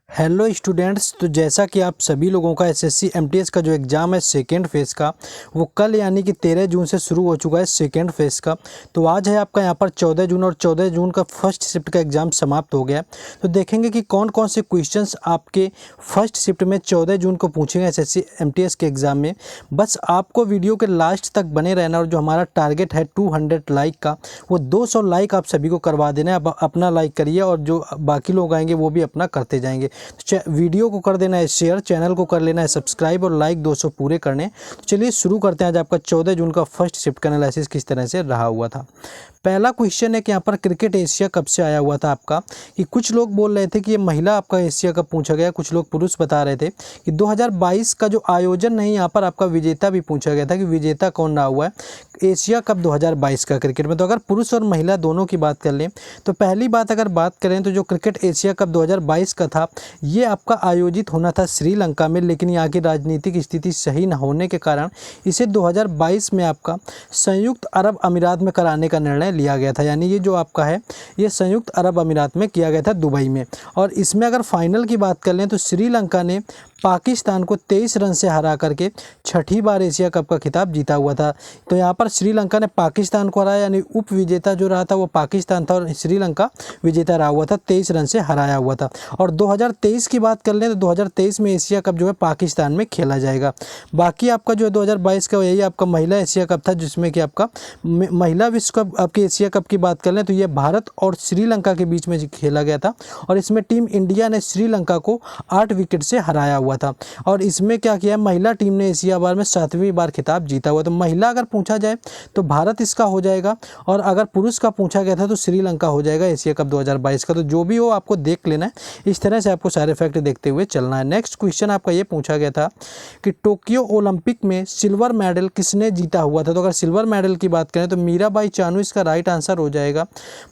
Hello students, तो जैसा कि आप सभी लोगों का एसएससी एमटीएस का जो एग्ज़ाम है सेकेंड फेज़ का, वो कल यानी कि 13 जून से शुरू हो चुका है सेकेंड फेज़ का। तो आज है आपका यहाँ पर 14 जून और 14 जून का फर्स्ट शिफ्ट का एग्ज़ाम समाप्त हो गया है। तो देखेंगे कि कौन कौन से क्वेश्चंस आपके फर्स्ट शिफ्ट में 14 जून को पूछेंगे एसएससी एमटीएस के एग्ज़ाम में। बस आपको वीडियो के लास्ट तक बने रहना और जो हमारा टारगेट है 200 लाइक का, वो 200 लाइक आप सभी को करवा देना है। आप अपना लाइक करिए और जो बाकी लोग आएंगे वो भी अपना करते जाएंगे। वीडियो को कर देना है शेयर, चैनल को कर लेना है सब्सक्राइब और लाइक 200 पूरे करने। तो चलिए शुरू करते हैं आज आपका 14 जून का फर्स्ट शिफ्ट का एनालिसिस किस तरह से रहा हुआ था। पहला क्वेश्चन है कि यहाँ पर क्रिकेट एशिया कप से आया हुआ था आपका, कि कुछ लोग बोल रहे थे कि ये महिला आपका एशिया कप पूछा गया, कुछ लोग पुरुष बता रहे थे कि 2022 का जो आयोजन नहीं, यहाँ पर आपका विजेता भी पूछा गया था कि विजेता कौन रहा हुआ है एशिया कप 2022 का क्रिकेट में। तो अगर पुरुष और महिला दोनों की बात कर लें तो पहली बात अगर बात करें तो जो क्रिकेट एशिया कप 2022 का था, ये आपका आयोजित होना था श्रीलंका में, लेकिन यहाँ की राजनीतिक स्थिति सही न होने के कारण इसे 2022 में आपका संयुक्त अरब अमीरात में कराने का निर्णय लिया गया था। यानी ये जो आपका है ये संयुक्त अरब अमीरात में किया गया था, दुबई में। और इसमें अगर फाइनल की बात कर लें तो श्रीलंका ने पाकिस्तान को 23 रन से हरा करके छठी बार एशिया कप का खिताब जीता हुआ था। तो यहाँ पर श्रीलंका ने पाकिस्तान को हराया, यानी उप विजेता जो रहा था वो पाकिस्तान था और श्रीलंका विजेता रहा हुआ था, 23 रन से हराया हुआ था। और 2023 की बात कर लें तो 2023 में एशिया कप जो है पाकिस्तान में खेला जाएगा। बाकी आपका जो है 2022 का यही आपका महिला एशिया कप था, जिसमें कि आपका महिला विश्व कप आपके एशिया कप की बात कर लें तो ये भारत और श्रीलंका के बीच में खेला गया था। और इसमें टीम इंडिया ने श्रीलंका को 8 विकेट से हराया हुआ था। और इसमें क्या किया, महिला टीम ने एशिया बार में 7वीं बार खिताब जीता हुआ। तो महिला अगर पूछा जाए तो भारत इसका हो जाएगा, और अगर पुरुष का पूछा गया था तो श्रीलंका हो जाएगा एशिया कप 2022 का। तो जो भी हो आपको देख लेना है, इस तरह से आपको सारे फैक्ट देखते हुए चलना है। नेक्स्ट क्वेश्चन आपका ये पूछा गया था कि टोक्यो ओलंपिक में सिल्वर मेडल किसने जीता हुआ था। तो अगर सिल्वर मेडल की बात करें तो मीराबाई चानू इसका राइट आंसर हो जाएगा।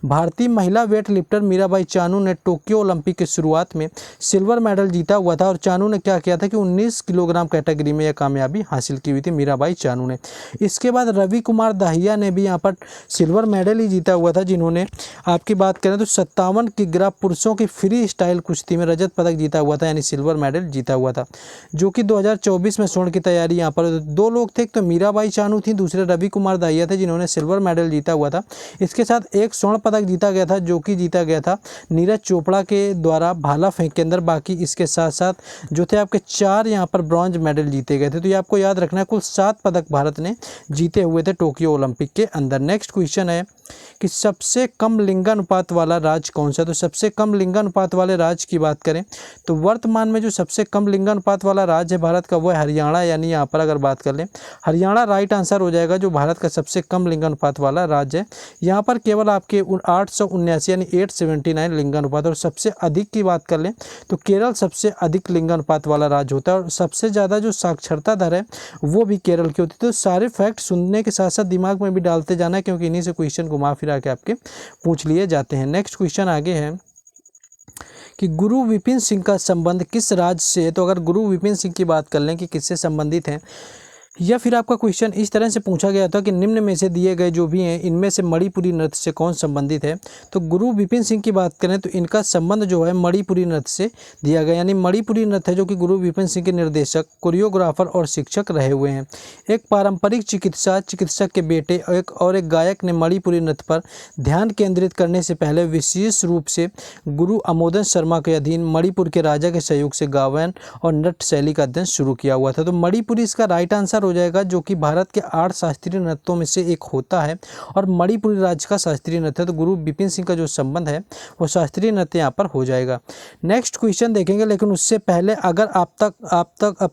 भारतीय महिला वेट लिफ्टर मीराबाई चानू ने टोक्यो ओलंपिक की शुरुआत में सिल्वर मेडल जीता हुआ था। और चानू ने क्या किया था कि 19 किलोग्राम कैटेगरी में यह कामयाबी हासिल की हुई थी मीराबाई चानू ने। इसके बाद रवि कुमार दाहिया ने भी यहाँ पर सिल्वर मेडल ही जीता हुआ था, जिन्होंने आपकी बात करें तो 57 किग्रा पुरुषों की फ्री स्टाइल कुश्ती में रजत पदक जीता हुआ था, यानी सिल्वर मेडल जीता हुआ था, जो कि 2024 में स्वर्ण की तैयारी यहाँ पर। दो लोग थे, तो मीराबाई चानू थी, दूसरे रवि कुमार दाहिया थे, जिन्होंने सिल्वर मेडल जीता हुआ था। इसके साथ एक स्वर्ण पदक जीता गया था, जो कि जीता गया था नीरज चोपड़ा के द्वारा भाला फेंक के अंदर। बाकी इसके साथ साथ जो थे आपके 4 यहाँ पर ब्रॉन्ज मेडल जीते गए थे। तो ये आपको याद रखना है, कुल 7 पदक भारत ने जीते हुए थे टोक्यो ओलंपिक के अंदर। नेक्स्ट क्वेश्चन है कि सबसे कम लिंगानुपात वाला राज्य कौन सा। तो सबसे कम लिंगानुपात वाले राज्य की बात करें तो वर्तमान में जो सबसे कम लिंगानुपात वाला राज्य है भारत का, वो है हरियाणा। यानी यहाँ पर अगर बात कर लें हरियाणा राइट आंसर हो जाएगा, जो भारत का सबसे कम लिंगानुपात वाला राज्य है। यहाँ पर केवल आपके 879 यानी 879 लिंगानुपात। और सबसे अधिक की बात कर लें तो केरल सबसे अधिक लिंगानुपात वाला राज्य होता है, और सबसे ज़्यादा जो साक्षरता दर है वो भी केरल की होती है। तो सारे फैक्ट सुनने के साथ साथ दिमाग में भी डालते जाना है, क्योंकि इन्हीं से क्वेश्चन घुमा फिरा के आपके पूछ लिए जाते हैं। नेक्स्ट क्वेश्चन आगे है कि गुरु विपिन सिंह का संबंध किस राज्य से है। तो अगर गुरु विपिन सिंह की बात कर लें कि किससे संबंधित हैं, या फिर आपका क्वेश्चन इस तरह से पूछा गया था कि निम्न में से दिए गए जो भी हैं इनमें से मणिपुरी नृत्य से कौन संबंधित है। तो गुरु विपिन सिंह की बात करें तो इनका संबंध जो है मणिपुरी नृत्य से दिया गया, यानी मणिपुरी नृत्य है जो कि गुरु विपिन सिंह के निर्देशक, कोरियोग्राफर और शिक्षक रहे हुए हैं। एक पारंपरिक चिकित्सक के बेटे और एक गायक ने मणिपुरी नृत्य पर ध्यान केंद्रित करने से पहले विशेष रूप से गुरु अमोदन शर्मा के अधीन मणिपुर के राजा के सहयोग से गायन और नृत्य शैली का अध्ययन शुरू किया हुआ था। तो मणिपुरी इसका राइट आंसर हो जाएगा, जो कि भारत के 8 शास्त्रीय नृत्यों में से एक होता है और मणिपुरी राज्य का शास्त्रीय नृत्य है। तो गुरु विपिन सिंह का जो संबंध है वो शास्त्रीय नृत्य यहाँ पर हो जाएगा। नेक्स्ट क्वेश्चन देखेंगे, लेकिन उससे पहले अगर अब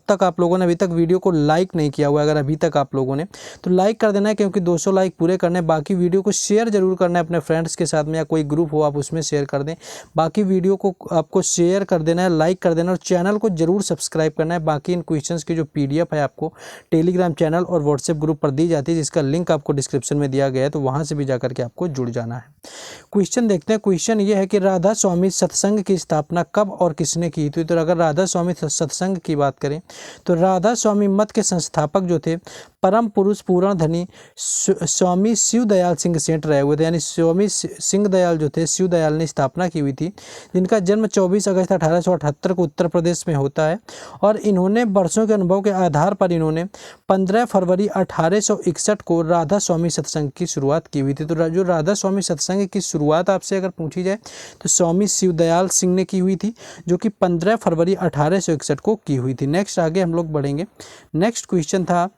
तक आप लोगों ने अभी तक वीडियो को लाइक नहीं किया हुआ है, अगर अभी तक आप लोगों ने, तो लाइक कर देना है, क्योंकि 200 लाइक पूरे करने हैं। बाकी वीडियो को शेयर जरूर करना है अपने फ्रेंड्स के साथ में, या कोई ग्रुप हो आप उसमें शेयर कर दें। बाकी वीडियो को आपको शेयर कर देना है, लाइक कर देना, और चैनल को जरूर सब्सक्राइब करना है। बाकी इन क्वेश्चंस की जो PDF है आपको टेलीग्राम चैनल और व्हाट्सएप ग्रुप पर दी जाती है, जिसका लिंक आपको डिस्क्रिप्शन में दिया गया है, तो वहाँ से भी जाकर के आपको जुड़ जाना है। क्वेश्चन देखते हैं। क्वेश्चन ये है कि राधा स्वामी सत्संग की स्थापना कब और किसने की थी। तो अगर राधा स्वामी सत्संग की बात करें तो राधा स्वामी मत के संस्थापक जो थे परम पुरुष पूर्ण धनी स्वामी शिव दयाल सिंह सेठ रहे हुए थे, यानी स्वामी सिंह दयाल जो थे शिव दयाल ने स्थापना की हुई थी, जिनका जन्म 24 अगस्त 1878 को उत्तर प्रदेश में होता है। और इन्होंने वर्षों के अनुभव के आधार पर इन्होंने 15 फरवरी 1861 को राधा स्वामी सत्संग की शुरुआत की हुई थी। तो जो राधा स्वामी सत्संग की शुरुआत आपसे अगर पूछी जाए तो स्वामी शिवदयाल सिंह ने की हुई थी, जो कि 15 फरवरी 1861 को की हुई थी। नेक्स्ट आगे हम लोग बढ़ेंगे। नेक्स्ट क्वेश्चन था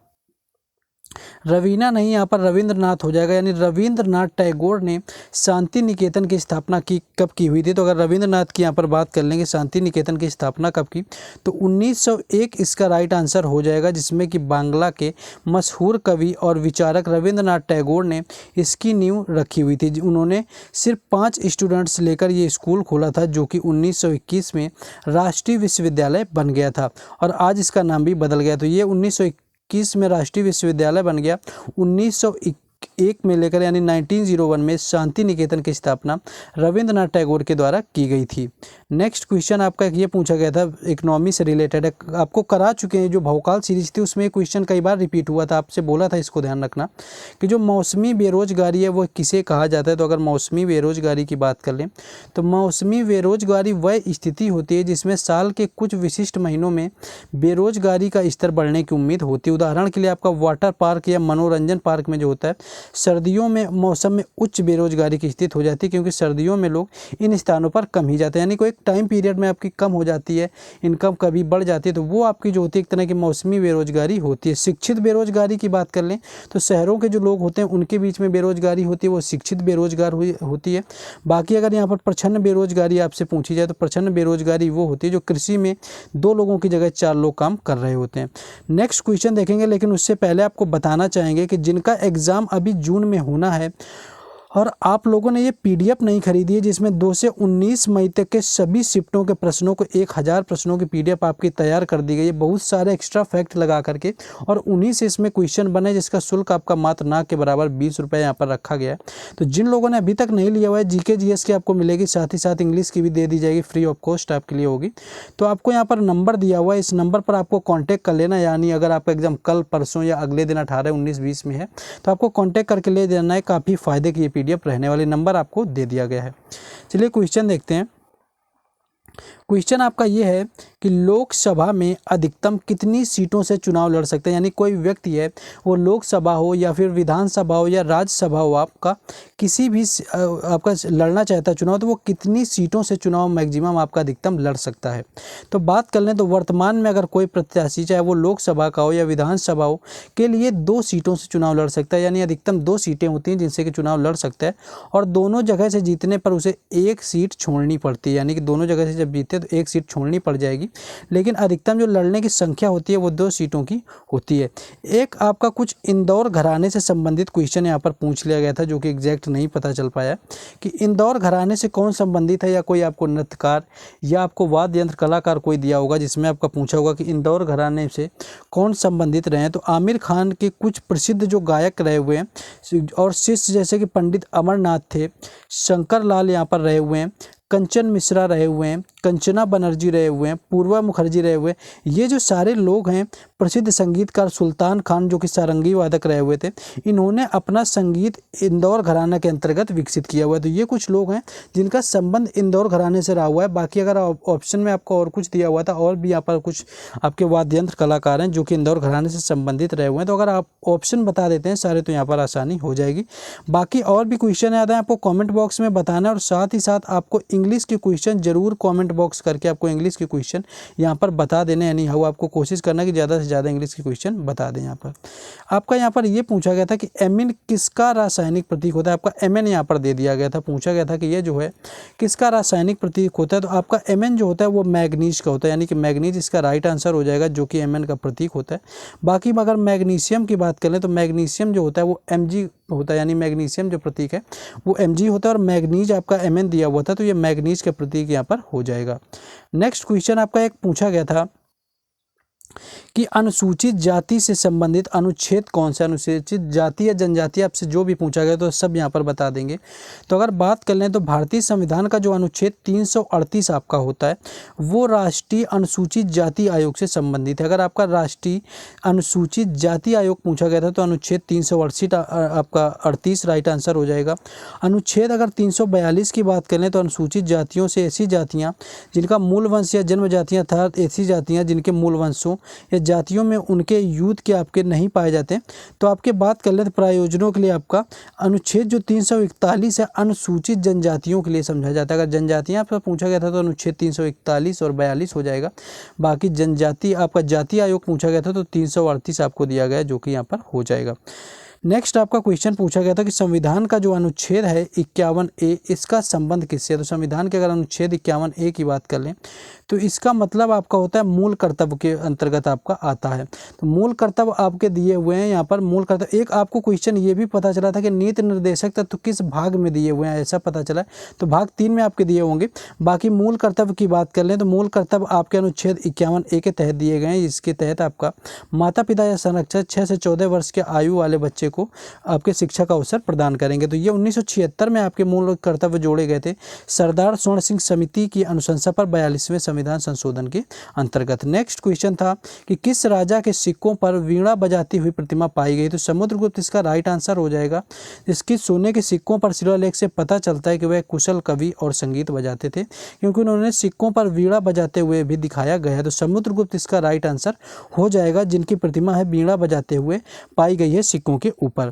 रवीना नहीं, यहाँ पर रविंद्रनाथ हो जाएगा, यानी रविंद्रनाथ टैगोर ने शांति निकेतन की स्थापना कब की हुई थी। तो अगर रविंद्रनाथ की यहाँ पर बात कर लेंगे शांति निकेतन की स्थापना कब की, तो 1901 इसका राइट आंसर हो जाएगा, जिसमें कि बांग्ला के मशहूर कवि और विचारक रविंद्रनाथ टैगोर ने इसकी नींव रखी हुई थी। उन्होंने सिर्फ 5 स्टूडेंट्स लेकर ये स्कूल खोला था, जो कि 1921 में राष्ट्रीय विश्वविद्यालय बन गया था और आज इसका नाम भी बदल गया। तो ये 1921 में राष्ट्रीय विश्वविद्यालय बन गया। 1901 में लेकर यानी 1901 में शांति निकेतन की स्थापना रविंद्रनाथ टैगोर के द्वारा की गई थी। नेक्स्ट क्वेश्चन आपका ये पूछा गया था, इकोनॉमी से रिलेटेड है, आपको करा चुके हैं। जो भौकाल सीरीज थी उसमें क्वेश्चन कई बार रिपीट हुआ था, आपसे बोला था इसको ध्यान रखना कि जो मौसमी बेरोजगारी है वो किसे कहा जाता है। तो अगर मौसमी बेरोजगारी की बात कर लें तो मौसमी बेरोजगारी वह स्थिति होती है जिसमें साल के कुछ विशिष्ट महीनों में बेरोजगारी का स्तर बढ़ने की उम्मीद होती है। उदाहरण के लिए आपका वाटर पार्क या मनोरंजन पार्क में जो होता है, सर्दियों में मौसम में उच्च बेरोजगारी की स्थिति हो जाती है, क्योंकि सर्दियों में लोग इन स्थानों पर कम ही जाते हैं, यानी कोई एक टाइम पीरियड में आपकी कम हो जाती है, इनकम कभी बढ़ जाती है, तो वो आपकी जो होती है एक तरह की मौसमी बेरोजगारी होती है। शिक्षित बेरोजगारी की बात कर लें तो शहरों के जो लोग होते हैं उनके बीच में बेरोजगारी होती है, वो शिक्षित बेरोजगार होती है। बाकी अगर यहाँ पर प्रच्छन्न बेरोजगारी आपसे पूछी जाए तो प्रच्छन्न बेरोजगारी वो होती है जो कृषि में 2 लोगों की जगह 4 लोग काम कर रहे होते हैं। नेक्स्ट क्वेश्चन देखेंगे, लेकिन उससे पहले आपको बताना चाहेंगे कि जिनका एग्जाम अभी जून में होना है और आप लोगों ने ये पीडीएफ नहीं खरीदी है, जिसमें 2 से 19 मई तक के सभी शिफ्टों के प्रश्नों को 1000 प्रश्नों की पीडीएफ आपकी तैयार कर दी गई है, बहुत सारे एक्स्ट्रा फैक्ट लगा करके, और उन्हीं से इसमें क्वेश्चन बने, जिसका शुल्क आपका मात्र ना के बराबर 20 रुपये यहाँ पर रखा गया है। तो जिन लोगों ने अभी तक नहीं लिया हुआ है, जीके जीएस की आपको मिलेगी, साथ ही साथ इंग्लिश की भी दे दी जाएगी, फ्री ऑफ कॉस्ट आपके लिए होगी। तो आपको यहाँ पर नंबर दिया हुआ है, इस नंबर पर आपको कॉन्टैक्ट कर लेना, यानी अगर आपका एग्जाम कल परसों या अगले दिन 18, 19, 20 में है तो आपको कॉन्टैक्ट करके ले देना है। काफ़ी फायदे की ये पीडीएफ रहने वाली, नंबर आपको दे दिया गया है। चलिए क्वेश्चन देखते हैं। क्वेश्चन आपका ये है कि लोकसभा में अधिकतम कितनी सीटों से चुनाव लड़ सकते हैं, यानी कोई व्यक्ति है वो लोकसभा हो या फिर विधानसभा हो या राज्यसभा हो, आपका किसी भी आपका लड़ना चाहता है चुनाव, तो वो कितनी सीटों से चुनाव मैक्सिमम आपका अधिकतम लड़ सकता है। तो बात कर लें तो वर्तमान में अगर कोई प्रत्याशी चाहे वो लोकसभा का हो या विधानसभा हो के लिए 2 सीटों से चुनाव लड़ सकता है, यानी अधिकतम 2 सीटें होती हैं जिनसे कि चुनाव लड़ सकता है, और दोनों जगह से जीतने पर उसे 1 सीट छोड़नी पड़ती है, यानी कि दोनों जगह से जब जीते तो 1 सीट छोड़नी पड़ जाएगी, लेकिन अधिकतम जो लड़ने की संख्या होती है वो 2 सीटों की होती है। एक आपका कुछ इंदौर घराने से संबंधित क्वेश्चन यहाँ पर पूछ लिया गया था, जो कि एग्जैक्ट नहीं पता चल पाया कि इंदौर घराने से कौन संबंधित है, या कोई आपको नृत्यकार या आपको वाद्य यंत्र कलाकार कोई दिया होगा जिसमें आपका पूछा होगा कि इंदौर घराने से कौन संबंधित रहे हैं। तो आमिर खान के कुछ प्रसिद्ध जो गायक रहे हुए हैं और शिष्य जैसे कि पंडित अमरनाथ थे, शंकर लाल यहाँ पर रहे हुए हैं, कंचन मिश्रा रहे हुए हैं, कंचना बनर्जी रहे हुए हैं, पूर्वा मुखर्जी रहे हुए हैं, ये जो सारे लोग हैं, प्रसिद्ध संगीतकार सुल्तान खान जो कि सारंगी वादक रहे हुए थे, इन्होंने अपना संगीत इंदौर घराना के अंतर्गत विकसित किया हुआ है। तो ये कुछ लोग हैं जिनका संबंध इंदौर घराने से रहा हुआ है। बाकी अगर ऑप्शन में आपको और कुछ दिया हुआ था, और भी यहाँ पर कुछ आपके वाद्य यंत्र कलाकार हैं जो कि इंदौर घराने से संबंधित रहे हुए हैं, तो अगर आप ऑप्शन बता देते हैं सारे तो यहाँ पर आसानी हो जाएगी। बाकी और भी क्वेश्चन याद है आपको कॉमेंट बॉक्स में बताना है, और साथ ही साथ आपको इंग्लिश के क्वेश्चन जरूर कमेंट बॉक्स करके आपको इंग्लिश के क्वेश्चन यहाँ पर बता देने, यानी हाउ आपको कोशिश करना कि ज़्यादा से ज़्यादा इंग्लिश के क्वेश्चन बता दें। यहाँ पर आपका यहाँ पर ये पूछा गया था कि एमिन किसका रासायनिक प्रतीक होता है, आपका एमएन यहाँ पर दे दिया गया था, पूछा गया था कि ये जो है किसका रासायनिक प्रतीक होता है। तो आपका एमएन जो होता है वो मैग्नीज का होता है, यानी कि मैग्नीज इसका राइट आंसर हो जाएगा, जो कि एमएन का प्रतीक होता है। बाकी अगर मैग्नीशियम की बात करें तो मैग्नीशियम जो होता है वो एमजी होता है, यानी मैग्नीशियम जो प्रतीक है वो एमजी होता है, और मैग्नीज आपका एमएन दिया हुआ था, तो ये मैग्नीज का प्रतीक यहाँ पर हो जाएगा। नेक्स्ट क्वेश्चन आपका एक पूछा गया था कि अनुसूचित जाति से संबंधित अनुच्छेद कौन सा, अनुसूचित जाति या जनजाति आपसे जो भी पूछा गया तो सब यहाँ पर बता देंगे। तो अगर बात कर लें तो भारतीय संविधान का जो अनुच्छेद 338 आपका होता है वो राष्ट्रीय अनुसूचित जाति आयोग से संबंधित है। अगर आपका राष्ट्रीय अनुसूचित जाति आयोग पूछा गया था तो अनुच्छेद 338 आपका 38 राइट आंसर हो जाएगा। अनुच्छेद अगर 342 की बात करें तो अनुसूचित जातियों से ऐसी जातियाँ जिनका मूल वंश या जन्म जातियाँ अर्थात ऐसी जातियाँ जिनके मूल वंशों या जातियों में उनके यूथ के आपके नहीं पाए जाते। तो आपके बात कर ले तो प्रायोजनों के लिए आपका अनुच्छेद जो 341 है अनुसूचित जनजातियों के लिए समझा जाता है। अगर जनजातियां आपसे पूछा गया था तो अनुच्छेद 341 और 42 हो जाएगा। बाकी जनजाति आपका जाति आयोग पूछा गया था तो 338 आपको दिया गया जो कि यहाँ पर हो जाएगा। नेक्स्ट आपका क्वेश्चन पूछा गया था कि संविधान का जो अनुच्छेद है 51A इसका संबंध किससे है। तो संविधान के अगर अनुच्छेद 51A की बात कर लें तो इसका मतलब आपका होता है मूल कर्तव्य के अंतर्गत आपका आता है। तो मूल कर्तव्य आपके दिए हुए हैं यहाँ पर। मूल कर्तव्य एक आपको क्वेश्चन ये भी पता चला था कि नीति निर्देशक तत्व किस भाग में दिए हुए हैं, ऐसा पता चला तो भाग 3 में आपके दिए होंगे। बाकी मूल कर्तव्य की बात कर लें तो मूल कर्तव्य आपके अनुच्छेद 51A के तहत दिए गए हैं। इसके तहत आपका माता पिता या संरक्षक 6 से 14 वर्ष के आयु वाले बच्चे को आपके शिक्षा का अवसर प्रदान करेंगे। तो ये 1976 में आपके मूल कर्तव्य जोड़े गए थे सरदार स्वर्ण सिंह समिति की अनुशंसा पर 42वें संविधान संशोधन के अंतर्गत। नेक्स्ट क्वेश्चन था कि किस राजा के सिक्कों पर वीणा बजाती हुई प्रतिमा पाई गई। तो समुद्रगुप्त इसका राइट आंसर हो जाएगा। इसकी सोने के सिक्कों पर शिलालेख से पता चलता है कि वह कुशल कवि और संगीत बजाते थे क्योंकि उन्होंने सिक्कों पर वीणा बजाते हुए भी दिखाया गया है। तो समुद्रगुप्त इसका राइट आंसर हो जाएगा जिनकी प्रतिमा है वीणा बजाते हुए पाई गई है सिक्कों के ऊपर।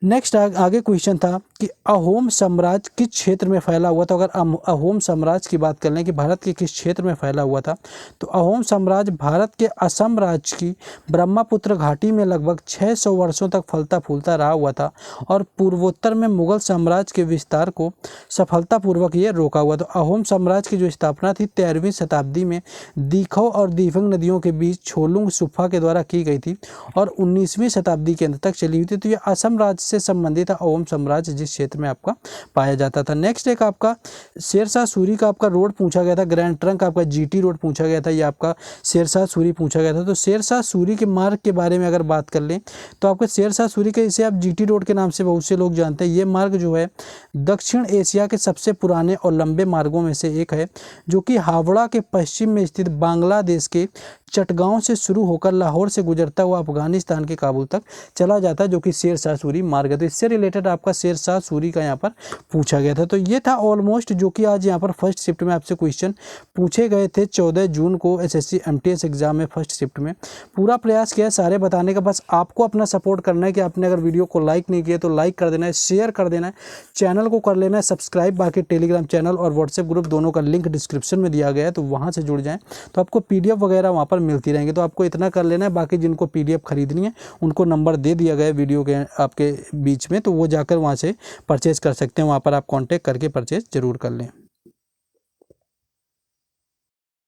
नेक्स्ट आगे क्वेश्चन था कि अहोम साम्राज्य किस क्षेत्र में फैला हुआ था। अगर अहोम साम्राज्य की बात कर लें कि भारत के किस क्षेत्र में फैला हुआ था तो अहोम साम्राज्य भारत के असम राज्य की ब्रह्मपुत्र घाटी में लगभग 600 वर्षों तक फलता फूलता रहा हुआ था और पूर्वोत्तर में मुगल साम्राज्य के विस्तार को सफलतापूर्वक ये रोका हुआ। तो अहोम साम्राज्य की जो स्थापना थी 13वीं शताब्दी में दीखौ और दीफंग नदियों के बीच छोलुंग सुफा के द्वारा की गई थी और 19वीं शताब्दी के अंत तक चली हुई थी। तो ये असम राज्य से संबंधित है अहोम साम्राज्य जिस क्षेत्र में आपका पाया जाता था। नेक्स्ट एक आपका शेरशाह सूरी का आपका रोड पूछा गया था। ग्रैंड ट्रंक आपका जीटी रोड पूछा गया था। ये आपका शेरशाह सूरी पूछा गया था। तो शेरशाह सूरी के मार्ग के बारे में अगर बात कर लें तो आपका शेरशाह सूरी के इसे आप जीटी रोड के नाम से बहुत से लोग जानते हैं। ये मार्ग जो है दक्षिण एशिया के सबसे पुराने और लंबे मार्गों में से एक है जो कि हावड़ा के पश्चिम में स्थित बांग्लादेश के चटगांव से शुरू होकर लाहौर से गुजरता हुआ अफगानिस्तान के काबुल तक चला जाता है जो कि शेरशाह सूरी मार्ग है। तो इससे रिलेटेड आपका शेरशाह सूरी का यहाँ पर पूछा गया था। तो ये था ऑलमोस्ट जो कि आज यहाँ पर फर्स्ट शिफ्ट में आपसे क्वेश्चन पूछे गए थे 14 जून को एसएससी एमटीएस एग्जाम में फर्स्ट शिफ्ट में। पूरा प्रयास किया सारे बताने का। बस आपको अपना सपोर्ट करना है कि आपने अगर वीडियो को लाइक नहीं किया तो लाइक कर देना है, शेयर कर देना है, चैनल को कर लेना है सब्सक्राइब। बाकी टेलीग्राम चैनल और व्हाट्सएप ग्रुप दोनों का लिंक डिस्क्रिप्शन में दिया गया है तो वहाँ से जुड़ जाएँ तो आपको PDF वगैरह वहाँ पर मिलती रहेंगी। तो आपको इतना कर लेना है। बाकी जिनको PDF खरीदनी है उनको नंबर दे दिया गया है वीडियो के आपके बीच में तो वो जाकर वहाँ से परचेज कर सकते हैं। वहाँ पर आप कांटेक्ट करके परचेज जरूर कर लें।